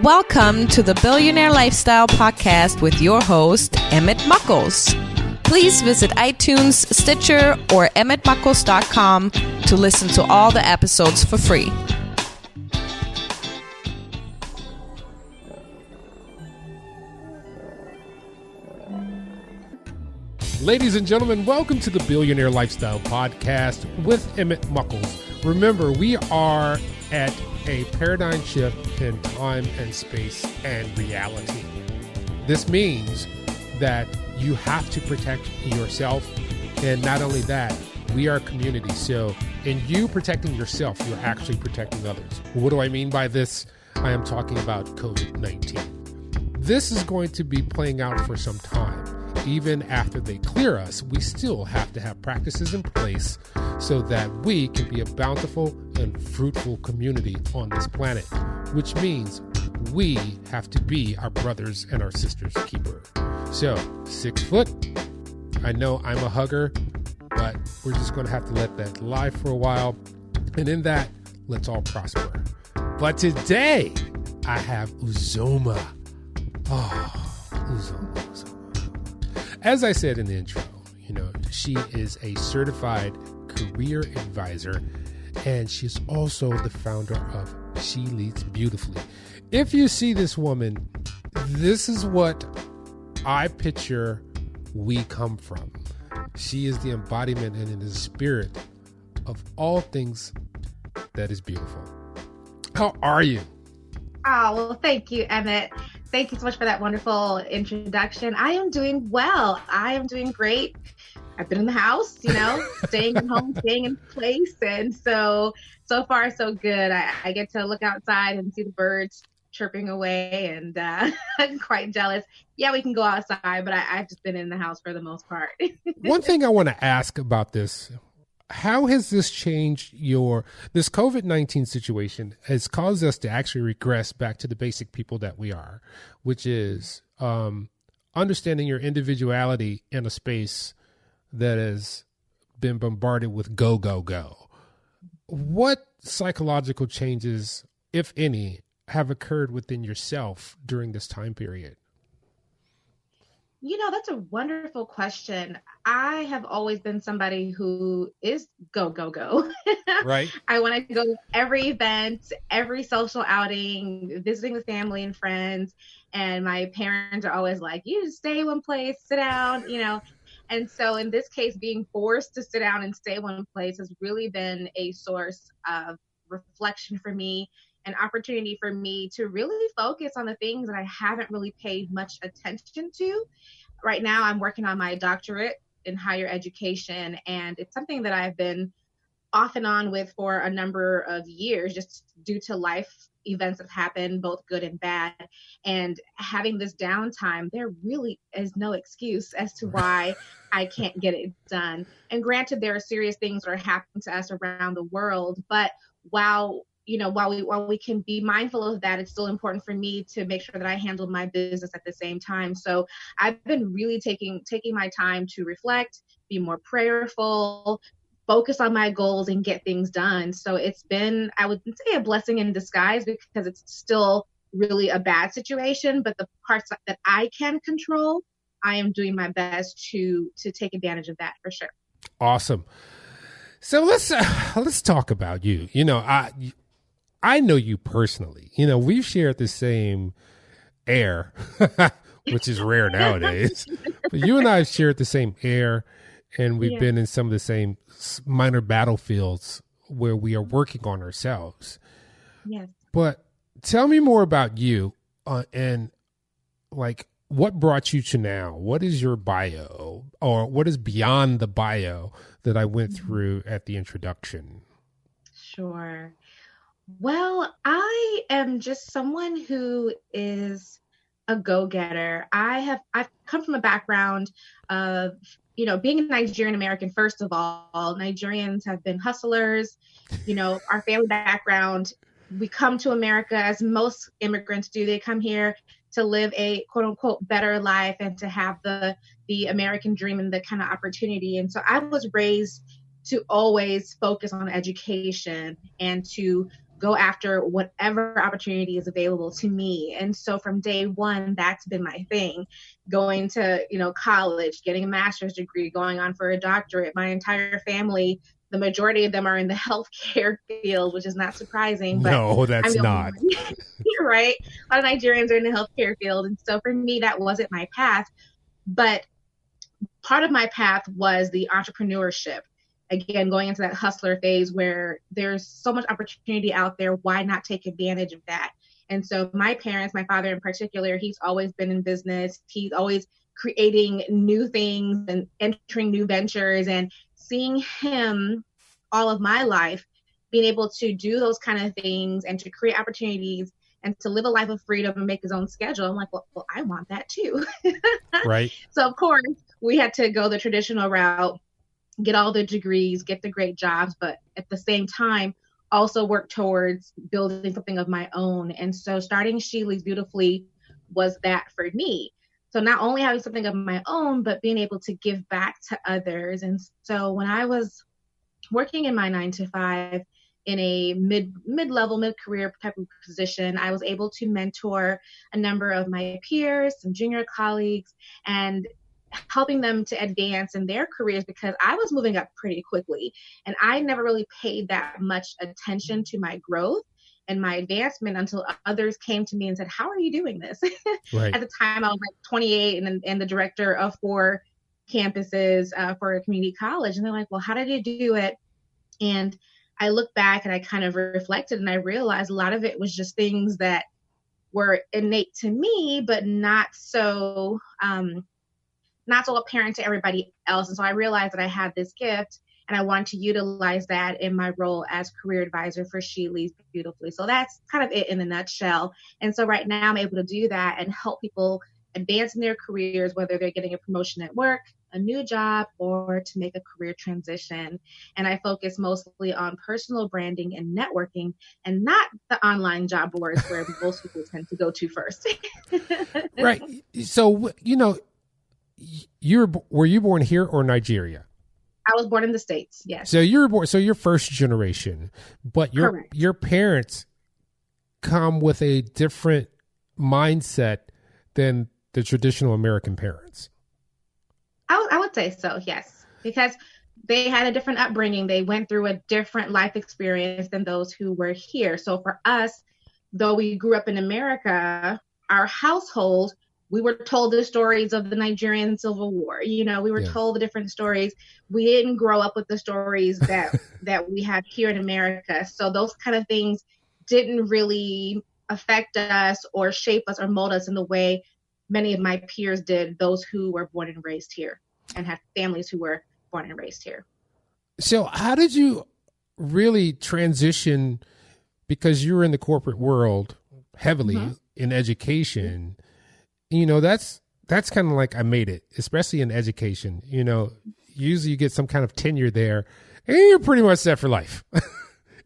Welcome to the Billionaire Lifestyle Podcast with your host, Emmett Muckles. Please visit iTunes, Stitcher, or emmettmuckles.com to listen to all the episodes for free. Ladies and gentlemen, welcome to the Billionaire Lifestyle Podcast with Emmett Muckles. Remember, we are at a paradigm shift in time and space and reality. This means that you have to protect yourself, and not only that, we are a community. So in you protecting yourself, you're actually protecting others. What do I mean by this? I am talking about COVID-19. This is going to be playing out for some time. Even after they clear us, we still have to have practices in place so that we can be a bountiful and fruitful community on this planet, which means we have to be our brothers and our sisters' keeper. So, 6 foot, I know I'm a hugger, but we're just going to have to let that lie for a while. And in that, let's all prosper. But today, I have Uzoma. Uzoma. As I said in the intro, she is a certified career advisor, and she's also the founder of She Leads Beautifully. If you see this woman, this is what I picture we come from. She is the embodiment and in the spirit of all things that is beautiful. How are you? Oh, well, thank you, Emmett. Thank you so much for that wonderful introduction. I am doing well. I am doing great. I've been in the house, staying at home, staying in place. And so far, so good. I get to look outside and see the birds chirping away, and I'm quite jealous. Yeah, we can go outside, but I've just been in the house for the most part. One thing I want to ask about this, how has this changed this COVID-19 situation has caused us to actually regress back to the basic people that we are, which is understanding your individuality in a space that has been bombarded with go, go, go. What psychological changes, if any, have occurred within yourself during this time period? That's a wonderful question. I have always been somebody who is go, go, go. Right. I want to go to every event, every social outing, visiting with family and friends. And my parents are always like, you just stay one place, sit down, And so in this case, being forced to sit down and stay one place has really been a source of reflection for me, an opportunity for me to really focus on the things that I haven't really paid much attention to. Right now, I'm working on my doctorate in higher education, and it's something that I've been off and on with for a number of years, just due to life events that happen, both good and bad. And having this downtime, there really is no excuse as to why I can't get it done. And granted, there are serious things that are happening to us around the world, but while we can be mindful of that, it's still important for me to make sure that I handle my business at the same time. So I've been really taking my time to reflect, be more prayerful, focus on my goals, and get things done. So it's been, I would say, a blessing in disguise, because it's still really a bad situation, but the parts that I can control, I am doing my best to take advantage of that for sure. Awesome. So let's talk about you. I know you personally. We've shared the same air, which is rare nowadays. But you and I have shared the same air, and we've been in some of the same minor battlefields where we are working on ourselves. Yes. But tell me more about you and what brought you to now? What is your bio, or what is beyond the bio that I went through at the introduction? Sure. Well, I am just someone who is a go-getter. I've come from a background of, being a Nigerian American. First of all, Nigerians have been hustlers. Our family background, we come to America as most immigrants do. They come here to live a quote unquote better life and to have the American dream and the kind of opportunity. And so I was raised to always focus on education and to go after whatever opportunity is available to me. And so from day one, that's been my thing. Going to, college, getting a master's degree, going on for a doctorate. My entire family, the majority of them are in the healthcare field, which is not surprising. But No, that's not. You're right. A lot of Nigerians are in the healthcare field. And so for me, that wasn't my path. But part of my path was the entrepreneurship. Again, going into that hustler phase where there's so much opportunity out there, why not take advantage of that? And so my parents, my father in particular, he's always been in business. He's always creating new things and entering new ventures, and seeing him all of my life being able to do those kind of things and to create opportunities and to live a life of freedom and make his own schedule. I'm like, well, I want that too. Right. So of course we had to go the traditional route, get all the degrees, get the great jobs, but at the same time, also work towards building something of my own. And so starting She Leads Beautifully was that for me. So not only having something of my own, but being able to give back to others. And so when I was working in my 9-to-5 in a mid-level, mid-career type of position, I was able to mentor a number of my peers, some junior colleagues, and helping them to advance in their careers because I was moving up pretty quickly. And I never really paid that much attention to my growth and my advancement until others came to me and said, how are you doing this? Right. At the time, I was like 28 and the director of 4 campuses for a community college. And they're like, well, how did you do it? And I look back and I kind of reflected and I realized a lot of it was just things that were innate to me, but not so apparent to everybody else. And so I realized that I had this gift and I wanted to utilize that in my role as career advisor for She Leads Beautifully. So that's kind of it in a nutshell. And so right now I'm able to do that and help people advance in their careers, whether they're getting a promotion at work, a new job, or to make a career transition. And I focus mostly on personal branding and networking and not the online job boards where most people tend to go to first. Right. So, were you born here or Nigeria? I was born in the States. Yes. So you're first generation, but your parents come with a different mindset than the traditional American parents. I would say so, yes, because they had a different upbringing. They went through a different life experience than those who were here. So for us, though we grew up in America, our household, we were told the stories of the Nigerian Civil War. We were told the different stories. We didn't grow up with the stories that we had here in America. So those kind of things didn't really affect us or shape us or mold us in the way many of my peers did, those who were born and raised here and have families who were born and raised here. So how did you really transition, because you were in the corporate world heavily in education? That's kind of like I made it, especially in education. Usually you get some kind of tenure there and you're pretty much set for life.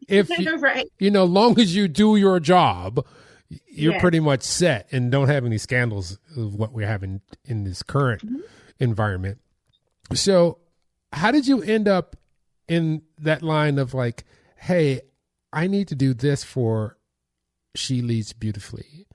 If right. Long as you do your job, you're pretty much set and don't have any scandals of what we're having in this current environment. So how did you end up in that line of like, hey, I need to do this for She Leads Beautifully?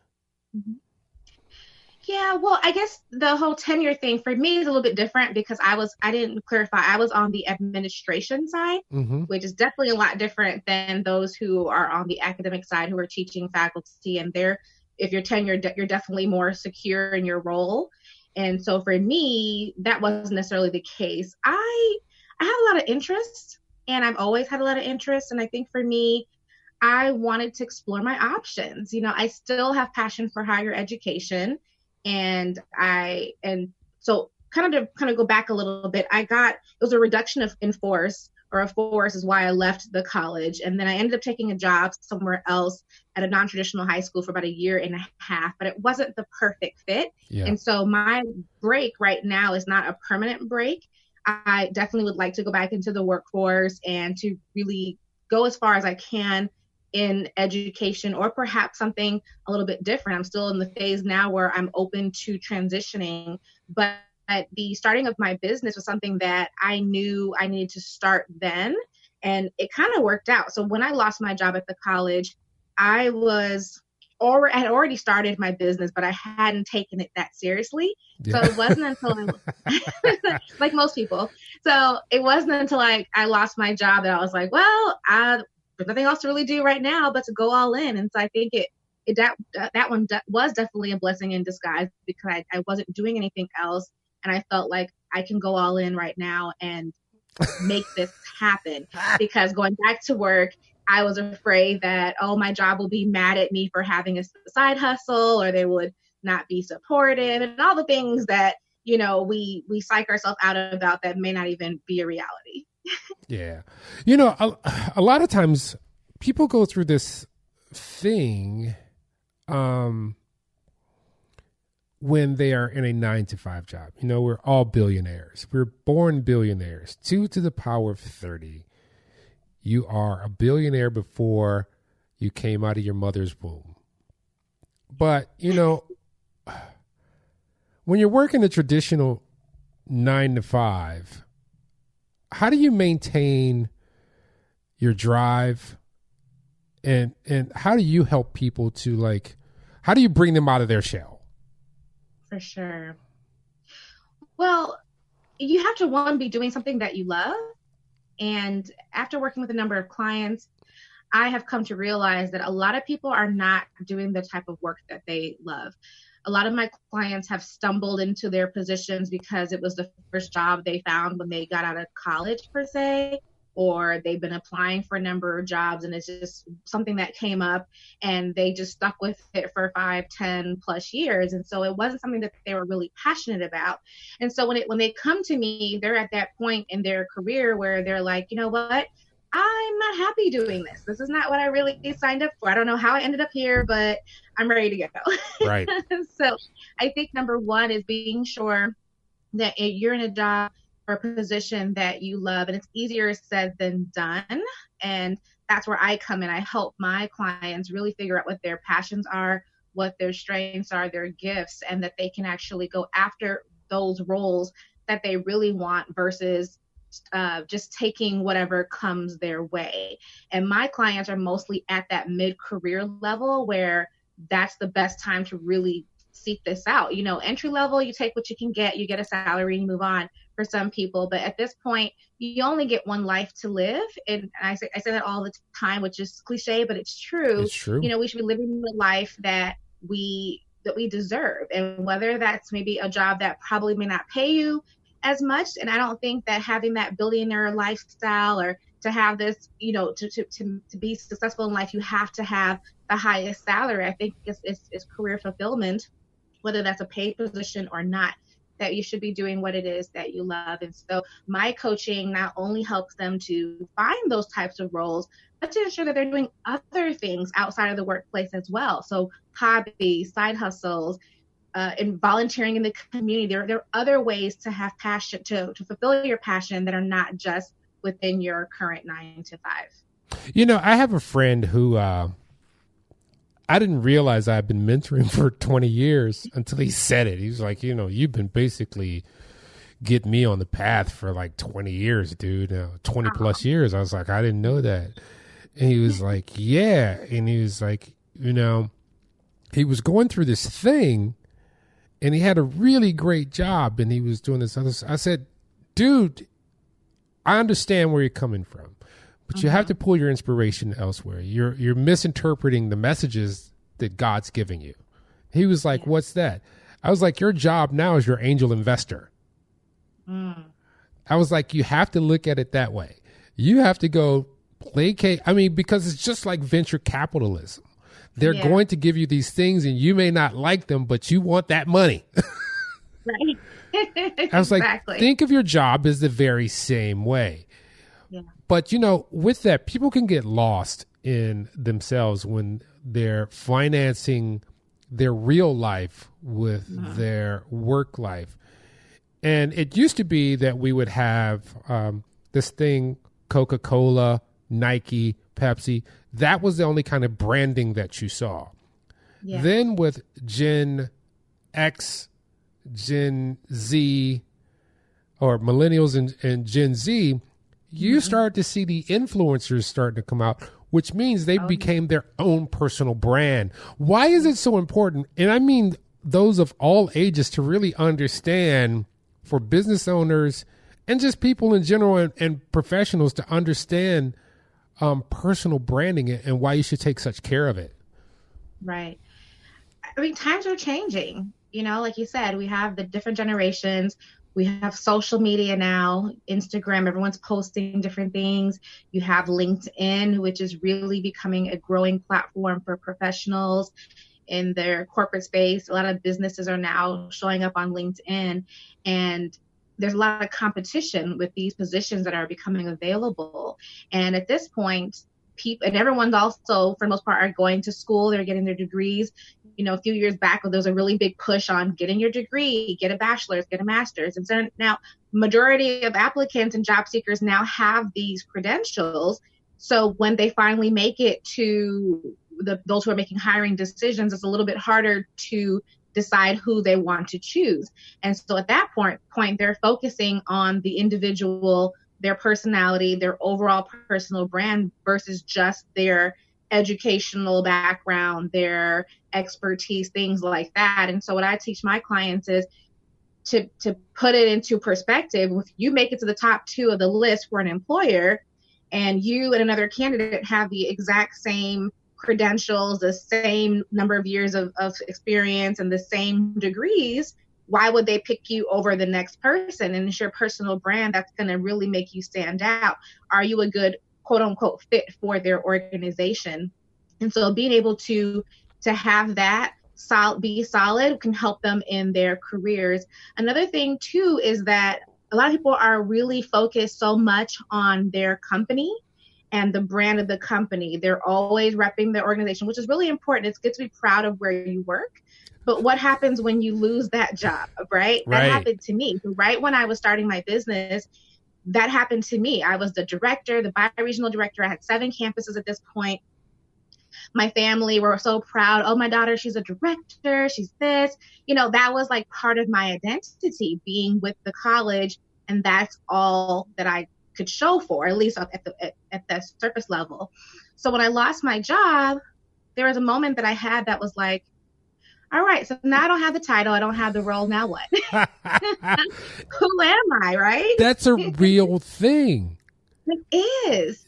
Yeah, well, I guess the whole tenure thing for me is a little bit different because I didn't clarify, I was on the administration side, which is definitely a lot different than those who are on the academic side who are teaching faculty. And if you're tenured, you're definitely more secure in your role. And so for me, that wasn't necessarily the case. I have a lot of interest and I've always had a lot of interest. And I think for me, I wanted to explore my options. I still have passion for higher education. And so kind of go back a little bit, it was a reduction in force, or of force is why I left the college. And then I ended up taking a job somewhere else at a non-traditional high school for about 1.5 years, but it wasn't the perfect fit. Yeah. And so my break right now is not a permanent break. I definitely would like to go back into the workforce and to really go as far as I can in education, or perhaps something a little bit different. I'm still in the phase now where I'm open to transitioning, but the starting of my business was something that I knew I needed to start then, and it kind of worked out. So when I lost my job at the college, I had already started my business, but I hadn't taken it that seriously. Yeah. So it wasn't until like most people. So it wasn't until I lost my job that I was like, well, there's nothing else to really do right now but to go all in. And so I think that one was definitely a blessing in disguise, because I wasn't doing anything else. And I felt like I can go all in right now and make this happen. Because going back to work, I was afraid that, oh, my job will be mad at me for having a side hustle, or they would not be supportive, and all the things that, we psych ourselves out about that may not even be a reality. Yeah. A lot of times people go through this thing when they are in a 9-to-5 job. We're all billionaires. We're born billionaires, 2 to the power of 30. You are a billionaire before you came out of your mother's womb. But, when you're working a traditional 9-to-5, how do you maintain your drive, and how do you help people to how do you bring them out of their shell? For sure. Well, you have to, one, be doing something that you love. And after working with a number of clients, I have come to realize that a lot of people are not doing the type of work that they love. A lot of my clients have stumbled into their positions because it was the first job they found when they got out of college, per se, or they've been applying for a number of jobs and it's just something that came up and they just stuck with it for 5, 10 plus years. And so it wasn't something that they were really passionate about. And so when they come to me, they're at that point in their career where they're like, you know what? I'm not happy doing this. This is not what I really signed up for. I don't know how I ended up here, but I'm ready to go. Right. So I think number one is being sure that you're in a job or a position that you love, and it's easier said than done. And that's where I come in. I help my clients really figure out what their passions are, what their strengths are, their gifts, and that they can actually go after those roles that they really want versus just taking whatever comes their way. And my clients are mostly at that mid-career level where that's the best time to really seek this out. Entry level, you take what you can get, you get a salary, and you move on for some people. But at this point, you only get one life to live. And I say that all the time, which is cliche, but it's true. It's true. We should be living the life that we deserve. And whether that's maybe a job that probably may not pay you as much. And I don't think that having that billionaire lifestyle or to have this, to be successful in life, you have to have the highest salary. I think it's career fulfillment, whether that's a paid position or not, that you should be doing what it is that you love. And so my coaching not only helps them to find those types of roles, but to ensure that they're doing other things outside of the workplace as well. So hobbies, side hustles, and volunteering in the community. There are other ways to have passion, to fulfill your passion that are not just within your current 9-to-5. I have a friend who I didn't realize I've been mentoring for 20 years until he said it. He was like, you've been basically getting me on the path for like 20 years, dude, 20 plus years. I was like, I didn't know that. And he was like, yeah. And he was like, he was going through this thing and he had a really great job and he was doing this other. I said, dude, I understand where you're coming from, but you have to pull your inspiration elsewhere. You're misinterpreting the messages that God's giving you. He was like, what's that? I was like, your job now is your angel investor. I was like, you have to look at it that way. You have to go placate. I mean, because it's just like venture capitalism. They're going to give you these things and you may not like them, but you want that money. Right. I was like, Exactly. think of your job as the very same way. Yeah. But, with that, people can get lost in themselves when they're financing their real life with their work life. And it used to be that we would have this thing, Coca-Cola, Nike, Pepsi. That was the only kind of branding that you saw. Yeah. Then with Gen X, Gen Z, or millennials and Gen Z, you start to see the influencers starting to come out which means they became their own personal brand. Why is it so important? And I mean those of all ages to really understand, for business owners and just people in general and professionals to understand personal branding and why you should take such care of it. Right. I mean, times are changing. Like you said, we have the different generations. We have social media now, Instagram, everyone's posting different things. You have LinkedIn, which is really becoming a growing platform for professionals in their corporate space. A lot of businesses are now showing up on LinkedIn, and there's a lot of competition with these positions that are becoming available. And at this point, people, and everyone's also, for the most part, are going to school. They're getting their degrees. A few years back, there was a really big push on getting your degree, get a bachelor's, get a master's. And so now majority of applicants and job seekers now have these credentials. So when they finally make it to those who are making hiring decisions, it's a little bit harder to decide who they want to choose. And so at that point, they're focusing on the individual, their personality, their overall personal brand versus just their educational background, their expertise, things like that. And so what I teach my clients is to put it into perspective. If you make it to the top 2 of the list for an employer, and you and another candidate have the exact same credentials, the same number of years of experience, and the same degrees, why would they pick you over the next person? And it's your personal brand that's going to really make you stand out. Are you a good quote unquote fit for their organization? And so being able to have that be solid can help them in their careers. Another thing too is that a lot of people are really focused so much on their company and the brand of the company. They're always repping their organization, which is really important. It's good to be proud of where you work. But what happens when you lose that job, right? That happened to me. Right when I was starting my business, that happened to me. I was the director, the bi-regional director. I had 7 campuses at this point. My family were so proud. Oh, my daughter, she's a director. She's this. That was like part of my identity, being with the college. And that's all that I could show for, at least at the surface level. So when I lost my job, there was a moment that I had that was like, all right, so now I don't have the title. I don't have the role. Now what? Who am I, right? That's a real thing. It is.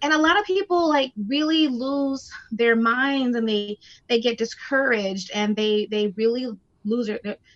And a lot of people like really lose their minds, and they get discouraged, and they really lose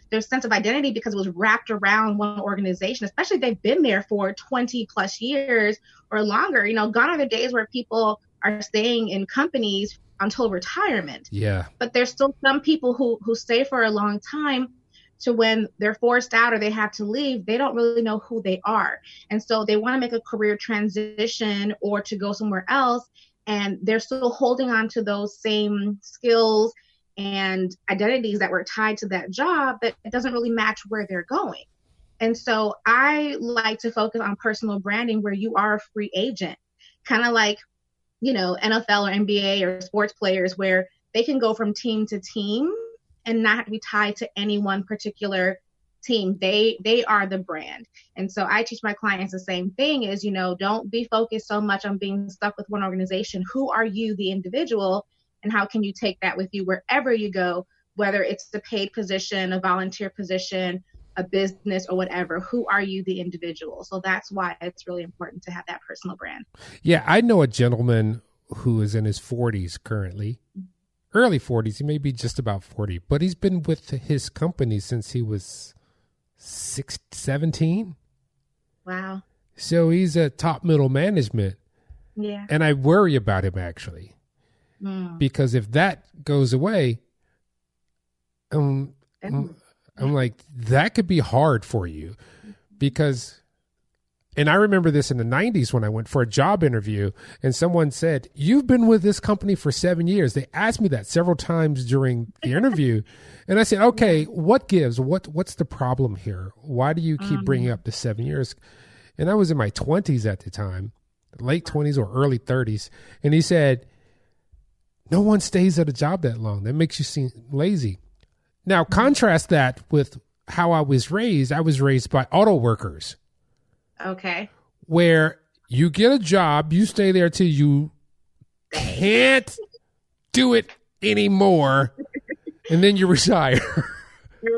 their sense of identity because it was wrapped around one organization, especially if they've been there for 20 plus years or longer. Gone are the days where people are staying in companies until retirement. Yeah. But there's still some people who stay for a long time, to when they're forced out or they have to leave, they don't really know who they are. And so they want to make a career transition or to go somewhere else. And they're still holding on to those same skills and identities that were tied to that job, that it doesn't really match where they're going. And so I like to focus on personal branding where you are a free agent, kind of like, NFL or NBA or sports players, where they can go from team to team and not be tied to any one particular team. They are the brand. And so I teach my clients the same thing is, don't be focused so much on being stuck with one organization. Who are you, the individual, and how can you take that with you wherever you go, whether it's the paid position, a volunteer position, a business, or whatever? Who are you, the individual? So that's why it's really important to have that personal brand. Yeah, I know a gentleman who is in his 40s currently, early 40s. He may be just about 40, but he's been with his company since he was 17. Wow. So he's a top middle management. Yeah. And I worry about him actually, because if that goes away, I'm like, that could be hard for you because, and I remember this in the 90s when I went for a job interview and someone said, you've been with this company for 7 years. They asked me that several times during the interview. And I said, okay, what gives? What's the problem here? Why do you keep bringing up the 7 years? And I was in my 20s at the time, late 20s or early 30s. And he said, no one stays at a job that long. That makes you seem lazy. Now, contrast that with how I was raised. I was raised by auto workers. Okay. Where you get a job, you stay there till you say. can't do it anymore. And then you retire.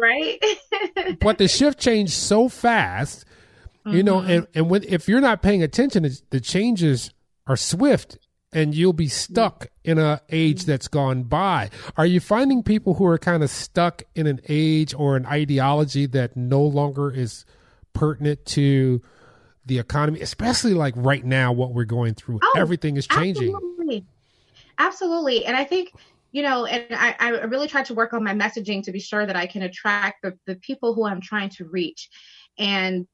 Right? But the shift changed so fast, you know, and if you're not paying attention, the changes are swift and you'll be stuck in an age that's gone by. Are you finding people who are kind of stuck in an age or an ideology that no longer is pertinent to the economy, especially like right now, what we're going through? Everything is changing. Absolutely. And I think, you know, and I really try to work on my messaging to be sure that I can attract the people who I'm trying to reach. And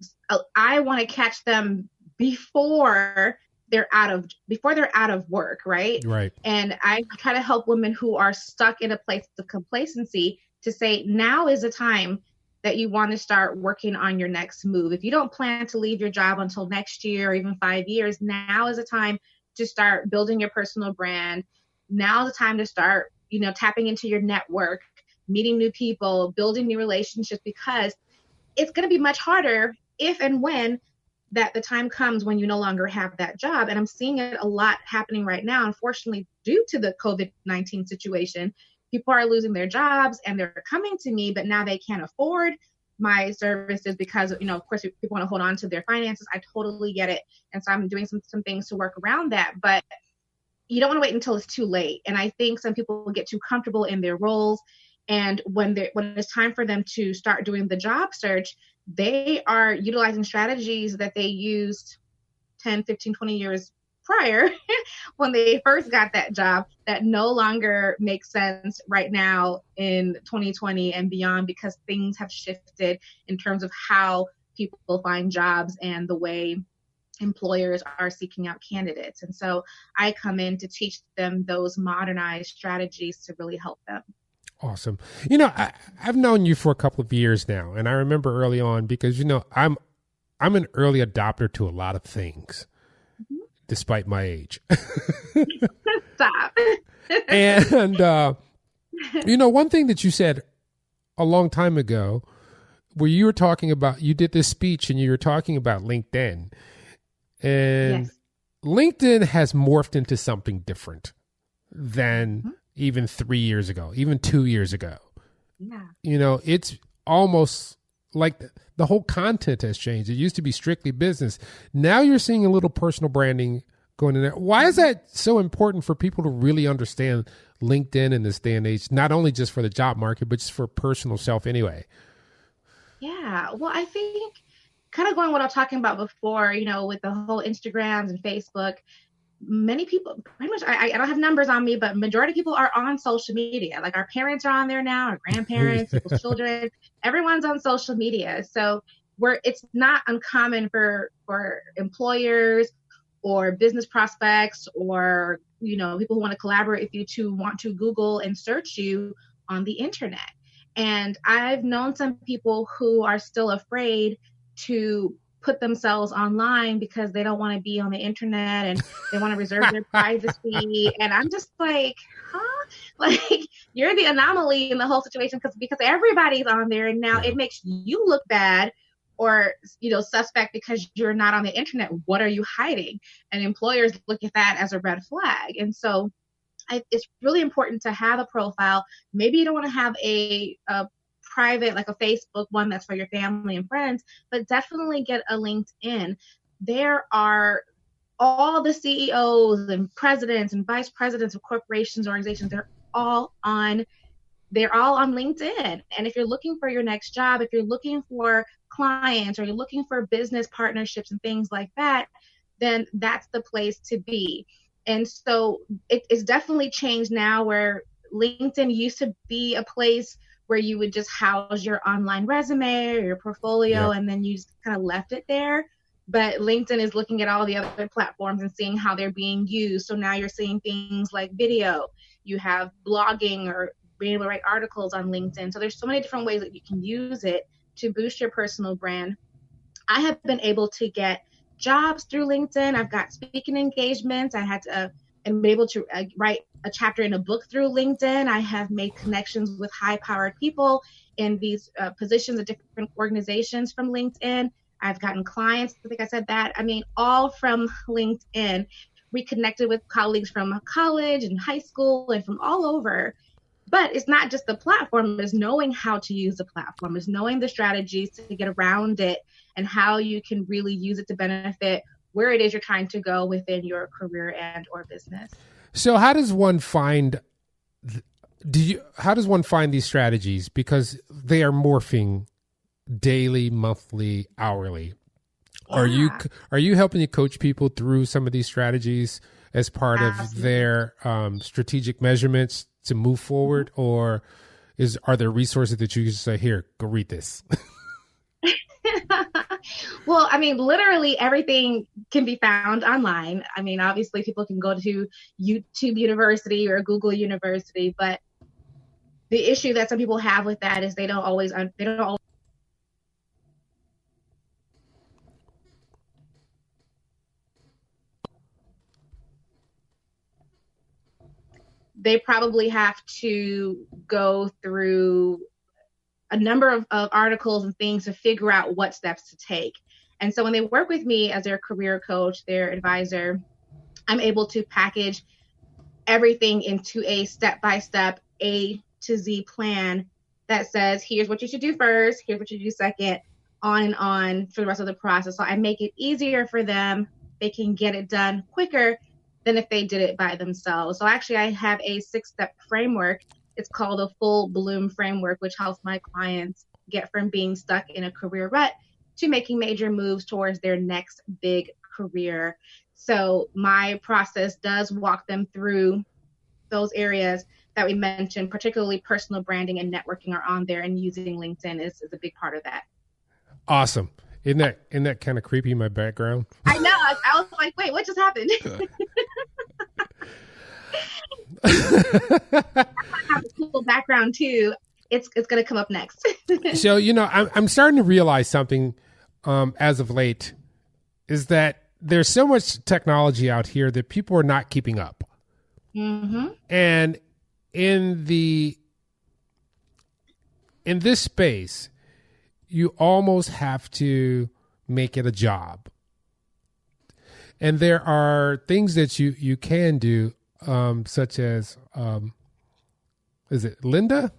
I want to catch them before they're out of work, right? Right. And I try to help women who are stuck in a place of complacency to say, now is the time that you want to start working on your next move. If you don't plan to leave your job until next year or even 5 years, now is the time to start building your personal brand. Now is the time to start, you know, tapping into your network, meeting new people, building new relationships, because it's going to be much harder if and when that the time comes when you no longer have that job. And I'm seeing it a lot happening right now, unfortunately, due to the COVID-19 situation. People are losing their jobs and they're coming to me, but now they can't afford my services because, you know, of course, people want to hold on to their finances. I totally get it. And so I'm doing some things to work around that. But you don't want to wait until it's too late. And I think some people get too comfortable in their roles. And when it's time for them to start doing the job search, they are utilizing strategies that they used 10, 15, 20 years prior when they first got that job that no longer makes sense right now in 2020 and beyond, because things have shifted in terms of how people find jobs and the way employers are seeking out candidates. And so I come in to teach them those modernized strategies to really help them. Awesome. You know, I've known you for a couple of years now, and I remember early on because, you know, I'm an early adopter to a lot of things, despite my age. Stop. And, you know, one thing that you said a long time ago, where you were talking about, you did this speech and you were talking about LinkedIn. And yes. LinkedIn has morphed into something different than even 3 years ago, even 2 years ago. Yeah. You know, it's almost like the whole content has changed. It used to be strictly business. Now you're seeing a little personal branding going in there. Why is that so important for people to really understand LinkedIn in this day and age, not only just for the job market, but just for personal self anyway? Yeah. Well, I think kind of going what I was talking about before, you know, with the whole Instagrams and Facebook, many people, pretty much, I don't have numbers on me, but majority of people are on social media. Like our parents are on there now, our grandparents, people's children, everyone's on social media. So it's not uncommon for employers or business prospects or, you know, people who want to collaborate with you to want to Google and search you on the internet. And I've known some people who are still afraid to put themselves online because they don't want to be on the internet and they want to reserve their privacy. And I'm just like, huh? Like, you're the anomaly in the whole situation because everybody's on there, and now it makes you look bad or, you know, suspect because you're not on the internet. What are you hiding? And employers look at that as a red flag. And so it's really important to have a profile. Maybe you don't want to have a private, like a Facebook one that's for your family and friends, but definitely get a LinkedIn. There are all the CEOs and presidents and vice presidents of corporations, organizations, they're all on LinkedIn. And if you're looking for your next job, if you're looking for clients or you're looking for business partnerships and things like that, then that's the place to be. And so it's definitely changed now, where LinkedIn used to be a place where you would just house your online resume or your portfolio, and then you just kind of left it there. But LinkedIn is looking at all the other platforms and seeing how they're being used. So now you're seeing things like video. You have blogging or being able to write articles on LinkedIn. So there's so many different ways that you can use it to boost your personal brand. I have been able to get jobs through LinkedIn. I've got speaking engagements. I had to and been able to write a chapter in a book through LinkedIn. I have made connections with high-powered people in these positions at different organizations from LinkedIn. I've gotten clients, I think I said that. I mean, all from LinkedIn. we connected with colleagues from college and high school and from all over. But it's not just the platform, it's knowing how to use the platform, it's knowing the strategies to get around it and how you can really use it to benefit where it is you're trying to go within your career and or business. So how does one find these strategies? Because they are morphing daily, monthly, hourly. Yeah. Are you helping to coach people through some of these strategies as part of their strategic measurements to move forward, or are there resources that you can say, here, go read this? Well, I mean, literally everything can be found online. I mean, obviously people can go to YouTube University or Google University, but the issue that some people have with that is they don't always they probably have to go through a number of articles and things to figure out what steps to take. And so when they work with me as their career coach, their advisor, I'm able to package everything into a step-by-step A to Z plan that says, here's what you should do first, here's what you do second, on and on for the rest of the process. So I make it easier for them. They can get it done quicker than if they did it by themselves. So actually I have a 6-step framework. It's called a full bloom framework, which helps my clients get from being stuck in a career rut to making major moves towards their next big career. So my process does walk them through those areas that we mentioned, particularly personal branding and networking are on there, and using LinkedIn is a big part of that. Awesome. Isn't that kind of creepy in my background? I know. I was like, wait, what just happened? I have a cool background too. It's going to come up next. So, I'm starting to realize something as of late is that there's so much technology out here that people are not keeping up. Mm-hmm. And in this space, you almost have to make it a job. And there are things that you can do, such as, is it LinkedIn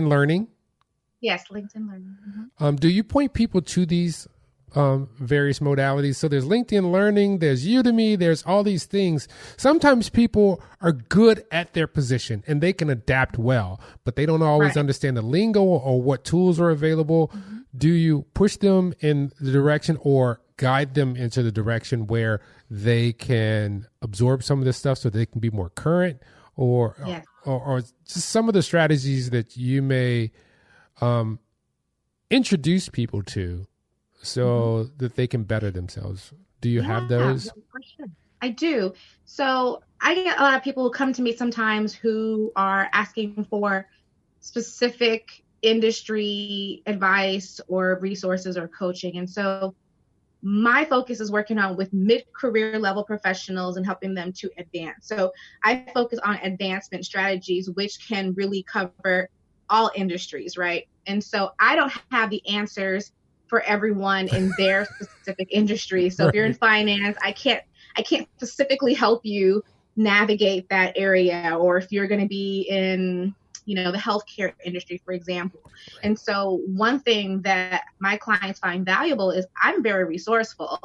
Learning? Yes, LinkedIn Learning. Mm-hmm. Do you point people to these various modalities? So there's LinkedIn Learning, there's Udemy, there's all these things. Sometimes people are good at their position and they can adapt well, but they don't always understand the lingo or what tools are available. Mm-hmm. Do you push them in the direction or guide them into the direction where they can absorb some of this stuff so they can be more current, or just some of the strategies that you may introduce people to so that they can better themselves? Do you have those? For sure. I do. So I get a lot of people who come to me sometimes who are asking for specific industry advice or resources or coaching. And so my focus is working on with mid-career level professionals and helping them to advance. So I focus on advancement strategies, which can really cover all industries, right? And so I don't have the answers for everyone in their specific industry. So if you're in finance, I can't specifically help you navigate that area, or if you're going to be in, the healthcare industry, for example. And so one thing that my clients find valuable is I'm very resourceful.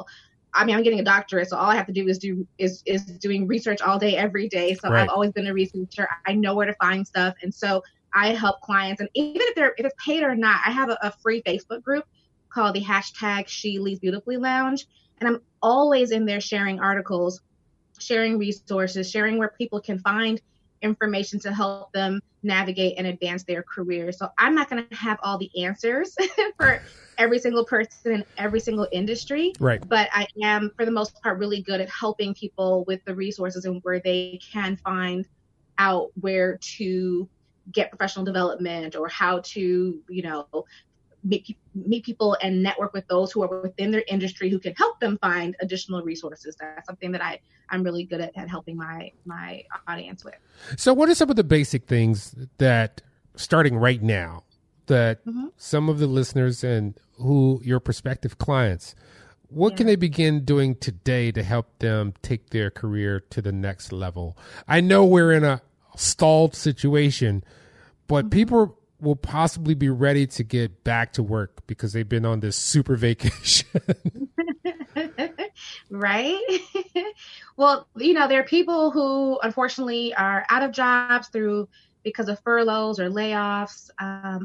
I mean, I'm getting a doctorate, so all I have to do is doing research all day, every day. So I've always been a researcher. I know where to find stuff. And so I help clients. And even if it's paid or not, I have a free Facebook group called the #SheLeadsBeautifully Lounge. And I'm always in there sharing articles, sharing resources, sharing where people can find information to help them navigate and advance their career. So I'm not going to have all the answers for every single person in every single industry, but I am, for the most part, really good at helping people with the resources and where they can find out where to get professional development, or how to, meet people and network with those who are within their industry who can help them find additional resources. That's something that I'm really good at helping my audience with. So what are some of the basic things that, starting right now, that some of the listeners and who your prospective clients what can they begin doing today to help them take their career to the next level? I know we're in a stalled situation, but people will possibly be ready to get back to work because they've been on this super vacation. Right? Well, there are people who unfortunately are out of jobs because of furloughs or layoffs.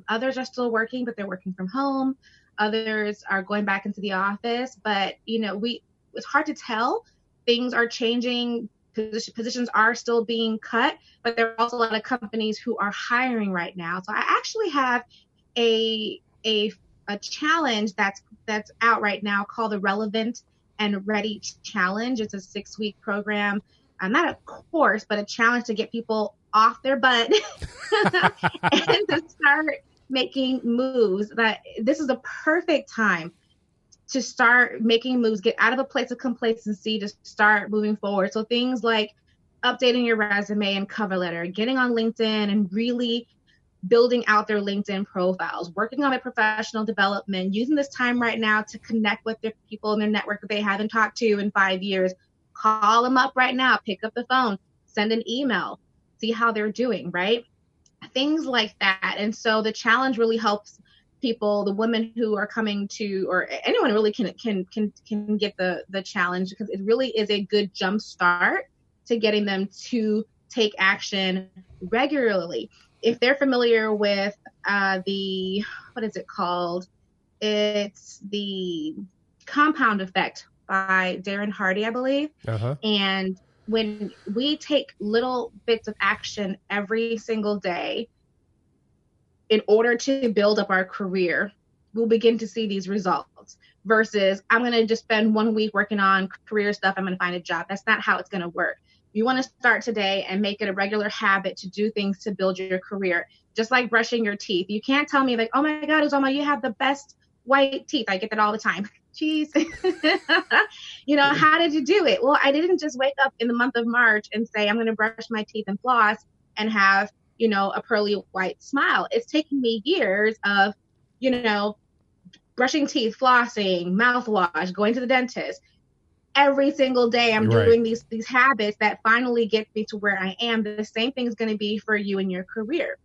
Others are still working, but they're working from home. Others are going back into the office, but it's hard to tell. Things are changing. Positions are still being cut, but there are also a lot of companies who are hiring right now. So I actually have a challenge that's out right now called the Relevant and Ready Challenge. It's a 6-week program, not a course, but a challenge to get people off their butt and to start making moves. That this is the perfect time to start making moves, get out of a place of complacency, to start moving forward. So things like updating your resume and cover letter, getting on LinkedIn and really building out their LinkedIn profiles, working on their professional development, using this time right now to connect with their people in their network that they haven't talked to in 5 years. Call them up right now, pick up the phone, send an email, see how they're doing, right? Things like that. And so the challenge really helps people, the women who are coming to, or anyone really can get the challenge, because it really is a good jump start to getting them to take action regularly. If they're familiar with what is it called? It's the Compound Effect by Darren Hardy, I believe. And when we take little bits of action every single day in order to build up our career, we'll begin to see these results versus I'm going to just spend 1 week working on career stuff. I'm going to find a job. That's not how it's going to work. You want to start today and make it a regular habit to do things to build your career, just like brushing your teeth. You can't tell me like, oh my God, Uzoma, you have the best white teeth. I get that all the time. Jeez. How did you do it? Well, I didn't just wake up in the month of March and say, I'm going to brush my teeth and floss and have a pearly white smile. It's taken me years of, brushing teeth, flossing, mouthwash, going to the dentist. Every single day I'm doing these habits that finally get me to where I am. The same thing is going to be for you in your career.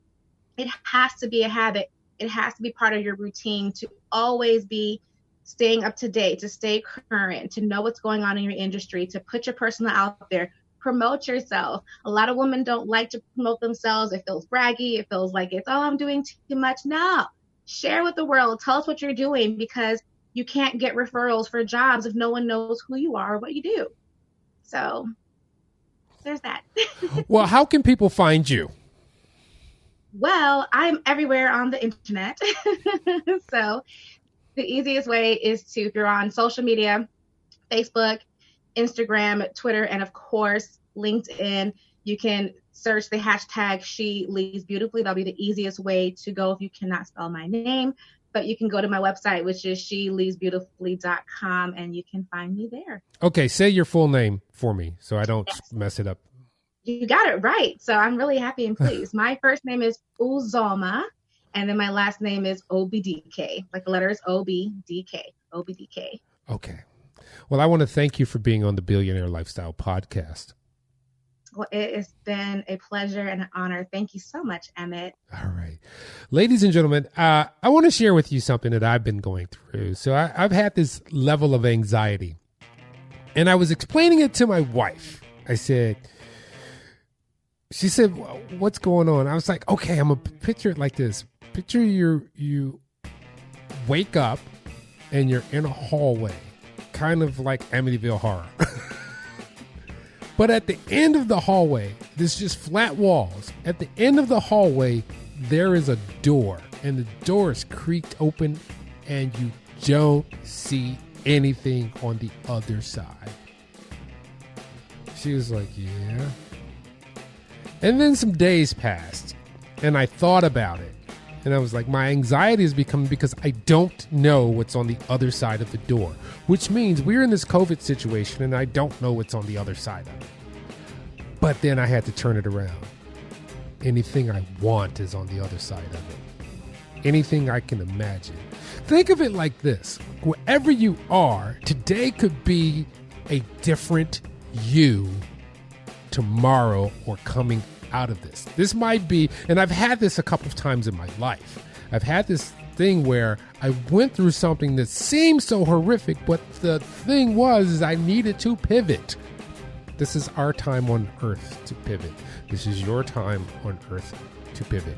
It has to be a habit. It has to be part of your routine to always be staying up to date, to stay current, to know what's going on in your industry, to put your personal out there. Promote yourself. A lot of women don't like to promote themselves. It feels braggy. It feels like I'm doing too much. No, share with the world. Tell us what you're doing, because you can't get referrals for jobs if no one knows who you are or what you do. So there's that. Well, how can people find you? Well, I'm everywhere on the internet. So the easiest way is if you're on social media, Facebook, Instagram, Twitter, and of course, LinkedIn, you can search the hashtag She Leads Beautifully. That'll be the easiest way to go if you cannot spell my name. But you can go to my website, which is sheleadsbeautifully.com, and you can find me there. Okay, say your full name for me so I don't mess it up. You got it right. So I'm really happy and pleased. My first name is Uzoma, and then my last name is Obidike, like the letters O-B-D-K, Obidike. Okay. Well, I want to thank you for being on the Billionaire Lifestyle Podcast. Well, it has been a pleasure and an honor. Thank you so much, Emmett. All right. Ladies and gentlemen, I want to share with you something that I've been going through. So I've had this level of anxiety, and I was explaining it to my wife. She said, what's going on? I was like, okay, I'm going to picture it like this. Picture you wake up and you're in a hallway, kind of like Amityville Horror. But at the end of the hallway, there's just flat walls. At the end of the hallway, there is a door, and the door is creaked open, and you don't see anything on the other side. She was like, yeah. And then some days passed, and I thought about it. And I was like, my anxiety is becoming because I don't know what's on the other side of the door, which means we're in this COVID situation and I don't know what's on the other side of it. But then I had to turn it around. Anything I want is on the other side of it. anything I can imagine. Think of it like this. Wherever you are, today could be a different you tomorrow or coming out of this. This might be, and I've had this a couple of times in my life. I've had this thing where I went through something that seemed so horrific, but the thing was I needed to pivot. This is our time on earth to pivot. This is your time on earth to pivot.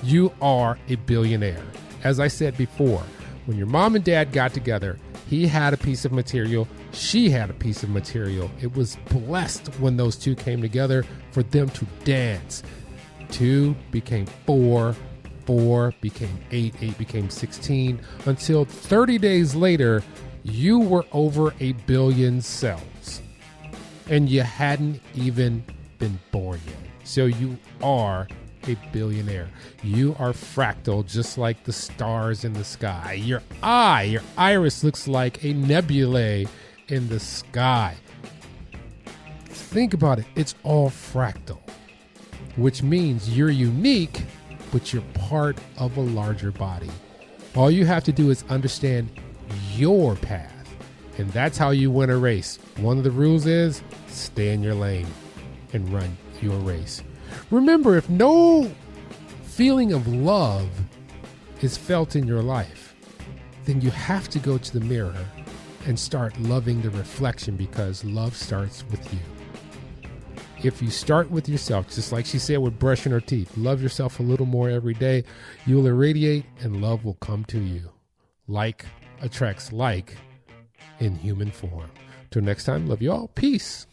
You are a billionaire. As I said before, when your mom and dad got together, he had a piece of material, she had a piece of material. It was blessed when those two came together for them to dance. 2 became 4, 4 became 8, 8 became 16, until 30 days later, you were over 1 billion cells. And you hadn't even been born yet. So you are a billionaire. You are fractal, just like the stars in the sky. Your iris looks like a nebulae in the sky. Think about it. It's all fractal, which means you're unique, but you're part of a larger body. All you have to do is understand your path, and that's how you win a race. One of the rules is stay in your lane and run your race. Remember, if no feeling of love is felt in your life, then you have to go to the mirror and start loving the reflection, because love starts with you. If you start with yourself, just like she said with brushing her teeth, love yourself a little more every day, you will irradiate and love will come to you. Like attracts like in human form. Till next time, love you all. Peace.